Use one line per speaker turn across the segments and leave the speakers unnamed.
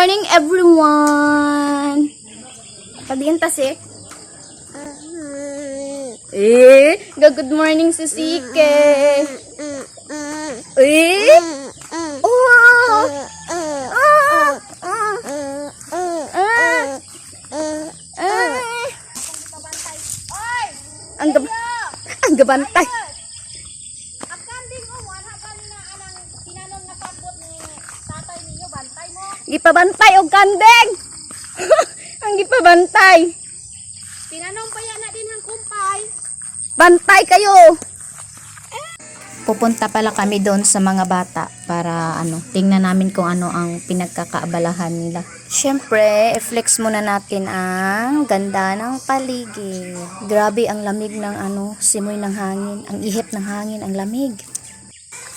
morning, everyone! Padiyan tasi. Good morning si Sike. Ang gabantay. Gipabantay og kandeng. Ang gipabantay.
Tinanong pa yan na din ang kumpay.
Bantay kayo. Pupunta pala kami doon sa mga bata para tingnan namin kung ano ang pinagkakaabalahan nila. Syempre, i-flex muna natin ang ganda ng paligid. Grabe ang lamig ng simoy ng hangin, ang ihip ng hangin, ang lamig.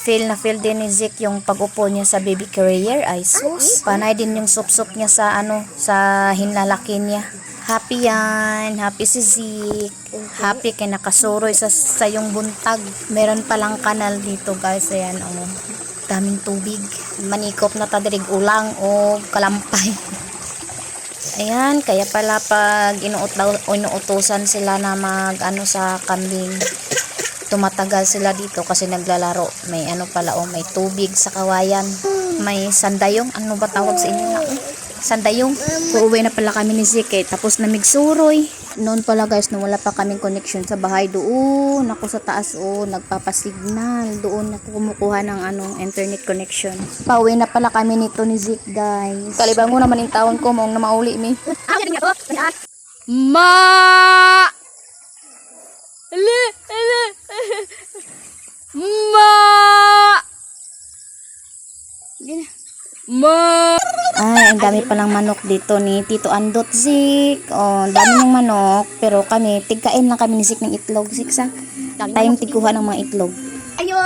Feel na feel din ni Zik yung pag-upo niya sa baby carrier. Ay sus. Panay din yung sup-sup niya sa sa hinlalaki niya. Happy yan. Happy si Zik. Happy kay nakasuroy sa yung buntag. Meron palang kanal dito guys. Ayan daming tubig. Manikop na tadirig ulang o kalampay. Ayan, kaya pala pag inuutosan sila na mag sa kambing, tumatagal sila dito kasi naglalaro. May may tubig sa kawayan. May sandayong. Ano ba tawag sa inyo na? Sandayong. Uuwi na pala kami ni Zik tapos na migsuroy. Noon pala guys, no, wala pa kaming connection sa bahay doon. Ako sa taas nagpapasignal. Doon ako kumukuha ng internet connection. Pauwi na pala kami nito ni Zik guys. Kalibango naman yung taon ko mong na mauli mi. Ma! Ma! Ay, ang dami palang manok dito ni Tito Andot, Zik. Ang dami ng manok. Pero kami, tigkain lang kami ni Zik ng itlog, Zik, sa tayong tiguha ng mga itlog. Ayo!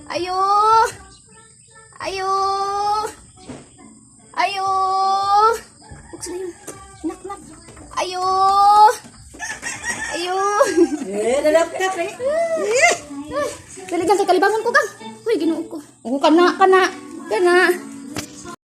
Ayo! Ayo! Ayo! Buksan na yun. Nak. Ayo! Ayo!
Lalaptap
Daligan kay kalibangan ko, Kang. Uy, ginuog ko. Kana.